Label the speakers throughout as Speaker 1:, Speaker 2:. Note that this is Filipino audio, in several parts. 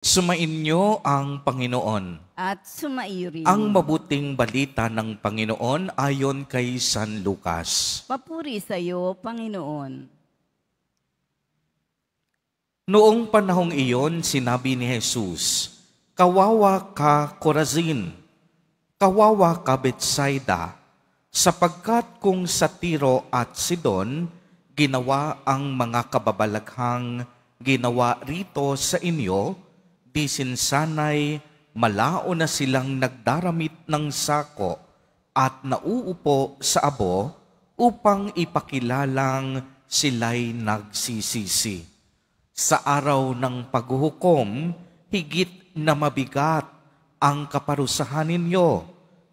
Speaker 1: Sumainyo ang Panginoon.
Speaker 2: At sumaiyo rin.
Speaker 1: Ang mabuting balita ng Panginoon ayon kay San Lucas.
Speaker 2: Papuri sa iyo, Panginoon.
Speaker 1: Noong panahong iyon, sinabi ni Jesus, "Kawawa ka, Corazin! Kawawa ka, Betsaida! Sapagkat kung sa Tiro at Sidon, ginawa ang mga kababalaghang ginawa rito sa inyo, di sinsanay malao na silang nagdaramit ng sako at nauupo sa abo upang ipakilalang sila'y nagsisisi. Sa araw ng paghuhukom, higit na mabigat ang kaparusahan ninyo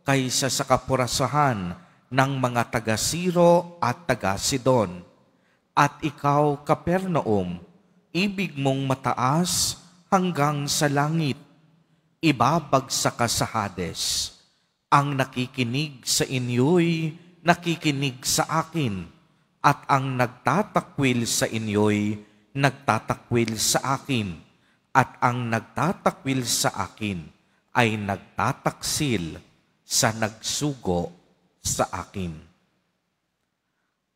Speaker 1: kaysa sa kapurasahan ng mga taga-Siro at taga-Sidon. At ikaw, Capernaum, ibig mong mataas hanggang sa langit, ibabagsak ka sa Hades. Ang nakikinig sa inyo'y nakikinig sa akin, at ang nagtatakwil sa inyo'y nagtatakwil sa akin, at ang nagtatakwil sa akin ay nagtataksil sa nagsugo sa akin."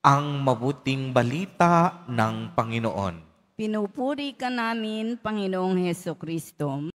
Speaker 1: Ang mabuting balita ng Panginoon.
Speaker 2: Pinupuri ka namin, Panginoong Hesukristo.